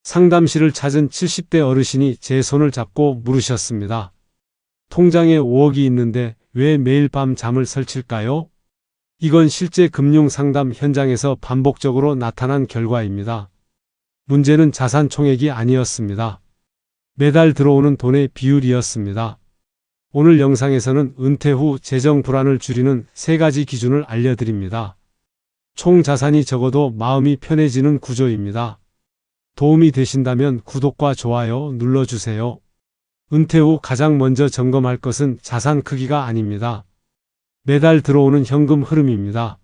상담실을 찾은 70대 어르신이 제 손을 잡고 물으셨습니다. 통장에 5억이 있는데 왜 매일 밤 잠을 설칠까요? 이건 실제 금융 상담 현장에서 반복적으로 나타난 결과입니다. 문제는 자산 총액이 아니었습니다. 매달 들어오는 돈의 비율이었습니다. 오늘 영상에서는 은퇴 후 재정 불안을 줄이는 3가지 기준을 알려드립니다. 총 자산이 적어도 마음이 편해지는 구조입니다. 도움이 되신다면 구독과 좋아요 눌러주세요. 은퇴 후 가장 먼저 점검할 것은 자산 크기가 아닙니다. 매달 들어오는 현금 흐름입니다.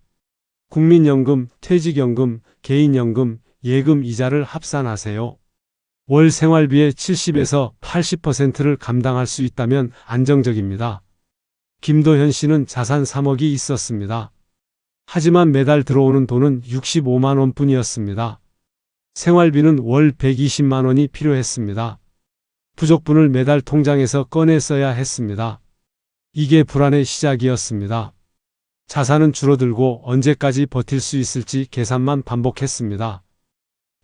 국민연금, 퇴직연금, 개인연금, 예금 이자를 합산하세요. 월 생활비의 70에서 80%를 감당할 수 있다면 안정적입니다. 김도현 씨는 자산 3억이 있었습니다. 하지만 매달 들어오는 돈은 65만 원뿐이었습니다. 생활비는 월 120만 원이 필요했습니다. 부족분을 매달 통장에서 꺼내 써야 했습니다. 이게 불안의 시작이었습니다. 자산은 줄어들고 언제까지 버틸 수 있을지 계산만 반복했습니다.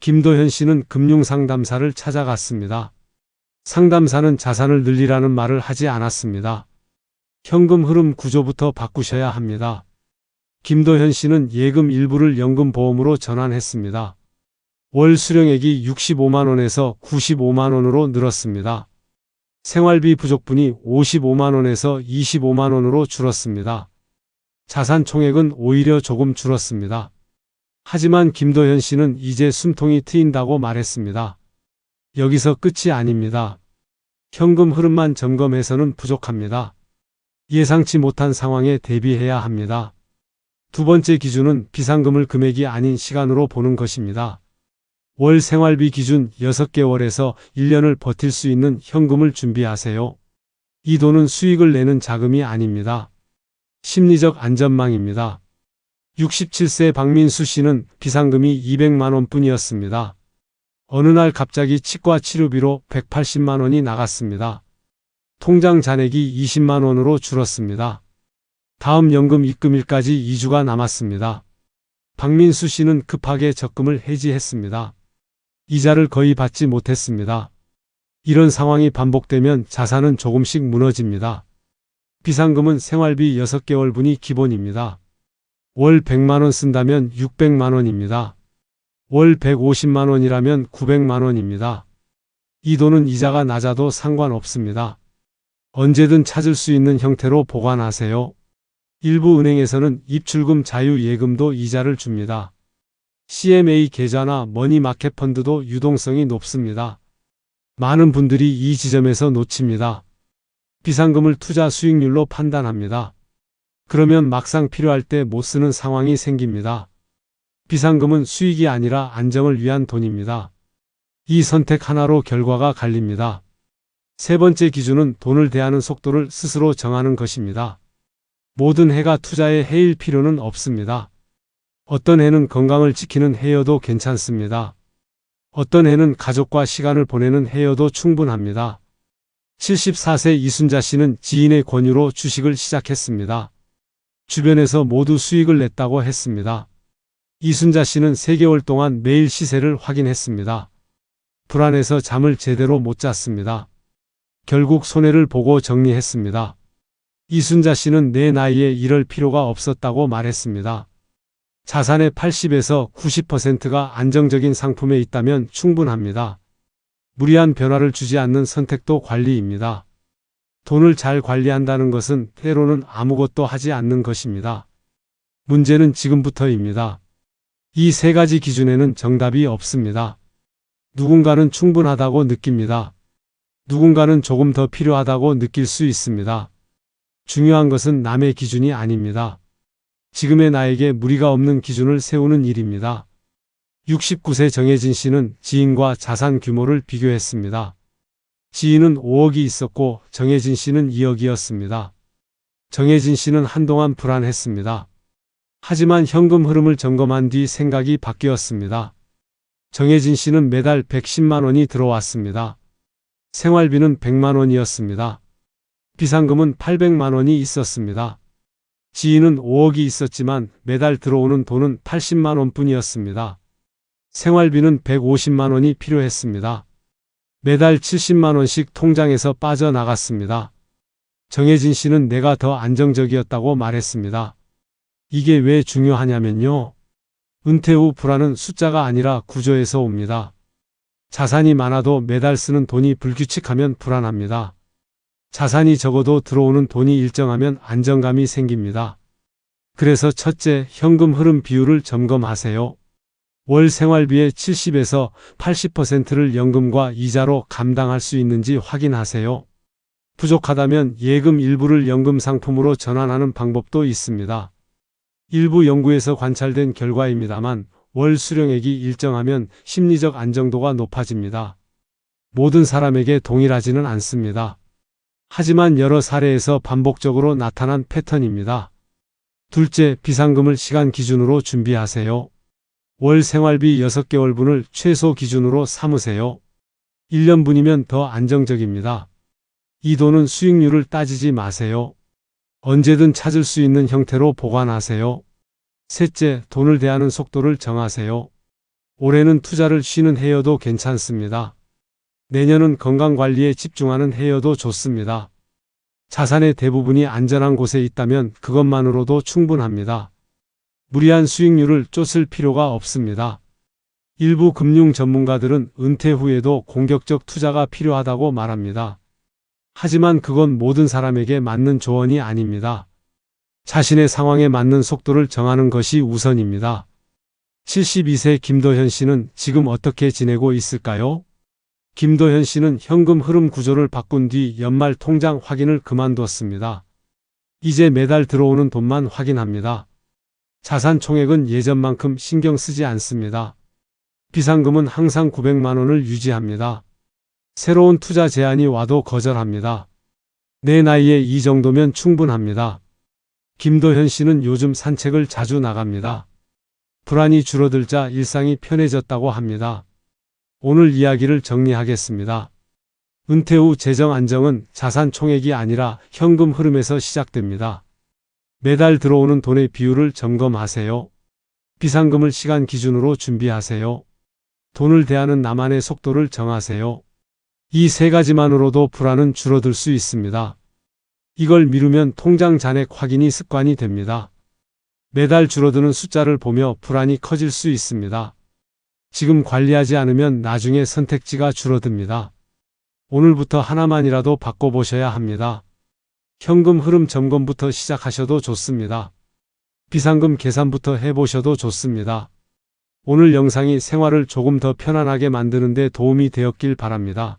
김도현 씨는 금융상담사를 찾아갔습니다. 상담사는 자산을 늘리라는 말을 하지 않았습니다. 현금 흐름 구조부터 바꾸셔야 합니다. 김도현 씨는 예금 일부를 연금보험으로 전환했습니다. 월 수령액이 65만 원에서 95만 원으로 늘었습니다. 생활비 부족분이 55만 원에서 25만 원으로 줄었습니다. 자산 총액은 오히려 조금 줄었습니다. 하지만 김도현 씨는 이제 숨통이 트인다고 말했습니다. 여기서 끝이 아닙니다. 현금 흐름만 점검해서는 부족합니다. 예상치 못한 상황에 대비해야 합니다. 두 번째 기준은 비상금을 금액이 아닌 시간으로 보는 것입니다. 월 생활비 기준 6개월에서 1년을 버틸 수 있는 현금을 준비하세요. 이 돈은 수익을 내는 자금이 아닙니다. 심리적 안전망입니다. 67세 박민수 씨는 비상금이 200만 원뿐이었습니다. 어느 날 갑자기 치과 치료비로 180만 원이 나갔습니다. 통장 잔액이 20만 원으로 줄었습니다. 다음 연금 입금일까지 2주가 남았습니다. 박민수 씨는 급하게 적금을 해지했습니다. 이자를 거의 받지 못했습니다. 이런 상황이 반복되면 자산은 조금씩 무너집니다. 비상금은 생활비 6개월분이 기본입니다. 월 100만 원 쓴다면 600만 원입니다. 월 150만 원이라면 900만 원입니다. 이 돈은 이자가 낮아도 상관없습니다. 언제든 찾을 수 있는 형태로 보관하세요. 일부 은행에서는 입출금 자유 예금도 이자를 줍니다. CMA 계좌나 머니마켓 펀드도 유동성이 높습니다. 많은 분들이 이 지점에서 놓칩니다. 비상금을 투자 수익률로 판단합니다. 그러면 막상 필요할 때 못 쓰는 상황이 생깁니다. 비상금은 수익이 아니라 안정을 위한 돈입니다. 이 선택 하나로 결과가 갈립니다. 세 번째 기준은 돈을 대하는 속도를 스스로 정하는 것입니다. 모든 해가 투자의 해일 필요는 없습니다. 어떤 해는 건강을 지키는 해여도 괜찮습니다. 어떤 해는 가족과 시간을 보내는 해여도 충분합니다. 74세 이순자 씨는 지인의 권유로 주식을 시작했습니다. 주변에서 모두 수익을 냈다고 했습니다. 이순자 씨는 3개월 동안 매일 시세를 확인했습니다. 불안해서 잠을 제대로 못 잤습니다. 결국 손해를 보고 정리했습니다. 이순자 씨는 내 나이에 이럴 필요가 없었다고 말했습니다. 자산의 80에서 90%가 안정적인 상품에 있다면 충분합니다. 무리한 변화를 주지 않는 선택도 관리입니다. 돈을 잘 관리한다는 것은 때로는 아무것도 하지 않는 것입니다. 문제는 지금부터입니다. 이 3가지 기준에는 정답이 없습니다. 누군가는 충분하다고 느낍니다. 누군가는 조금 더 필요하다고 느낄 수 있습니다. 중요한 것은 남의 기준이 아닙니다. 지금의 나에게 무리가 없는 기준을 세우는 일입니다. 69세 정혜진 씨는 지인과 자산 규모를 비교했습니다. 지인은 5억이 있었고 정혜진 씨는 2억이었습니다. 정혜진 씨는 한동안 불안했습니다. 하지만 현금 흐름을 점검한 뒤 생각이 바뀌었습니다. 정혜진 씨는 매달 110만 원이 들어왔습니다. 생활비는 100만 원이었습니다. 비상금은 800만 원이 있었습니다. 지인은 5억이 있었지만 매달 들어오는 돈은 80만 원뿐이었습니다. 생활비는 150만 원이 필요했습니다. 매달 70만 원씩 통장에서 빠져나갔습니다. 정혜진 씨는 내가 더 안정적이었다고 말했습니다. 이게 왜 중요하냐면요. 은퇴 후 불안은 숫자가 아니라 구조에서 옵니다. 자산이 많아도 매달 쓰는 돈이 불규칙하면 불안합니다. 자산이 적어도 들어오는 돈이 일정하면 안정감이 생깁니다. 그래서 첫째, 현금 흐름 비율을 점검하세요. 월 생활비의 70에서 80%를 연금과 이자로 감당할 수 있는지 확인하세요. 부족하다면 예금 일부를 연금 상품으로 전환하는 방법도 있습니다. 일부 연구에서 관찰된 결과입니다만 월 수령액이 일정하면 심리적 안정도가 높아집니다. 모든 사람에게 동일하지는 않습니다. 하지만 여러 사례에서 반복적으로 나타난 패턴입니다. 둘째, 비상금을 시간 기준으로 준비하세요. 월 생활비 6개월분을 최소 기준으로 삼으세요. 1년분이면 더 안정적입니다. 이 돈은 수익률을 따지지 마세요. 언제든 찾을 수 있는 형태로 보관하세요. 셋째, 돈을 대하는 속도를 정하세요. 올해는 투자를 쉬는 해여도 괜찮습니다. 내년은 건강관리에 집중하는 해여도 좋습니다. 자산의 대부분이 안전한 곳에 있다면 그것만으로도 충분합니다. 무리한 수익률을 쫓을 필요가 없습니다. 일부 금융 전문가들은 은퇴 후에도 공격적 투자가 필요하다고 말합니다. 하지만 그건 모든 사람에게 맞는 조언이 아닙니다. 자신의 상황에 맞는 속도를 정하는 것이 우선입니다. 72세 김도현 씨는 지금 어떻게 지내고 있을까요? 김도현 씨는 현금 흐름 구조를 바꾼 뒤 연말 통장 확인을 그만두었습니다. 이제 매달 들어오는 돈만 확인합니다. 자산 총액은 예전만큼 신경 쓰지 않습니다. 비상금은 항상 900만 원을 유지합니다. 새로운 투자 제안이 와도 거절합니다. 내 나이에 이 정도면 충분합니다. 김도현 씨는 요즘 산책을 자주 나갑니다. 불안이 줄어들자 일상이 편해졌다고 합니다. 오늘 이야기를 정리하겠습니다. 은퇴 후 재정 안정은 자산 총액이 아니라 현금 흐름에서 시작됩니다. 매달 들어오는 돈의 비율을 점검하세요. 비상금을 시간 기준으로 준비하세요. 돈을 대하는 나만의 속도를 정하세요. 이 세 가지만으로도 불안은 줄어들 수 있습니다. 이걸 미루면 통장 잔액 확인이 습관이 됩니다. 매달 줄어드는 숫자를 보며 불안이 커질 수 있습니다. 지금 관리하지 않으면 나중에 선택지가 줄어듭니다. 오늘부터 하나만이라도 바꿔보셔야 합니다. 현금 흐름 점검부터 시작하셔도 좋습니다. 비상금 계산부터 해보셔도 좋습니다. 오늘 영상이 생활을 조금 더 편안하게 만드는 데 도움이 되었길 바랍니다.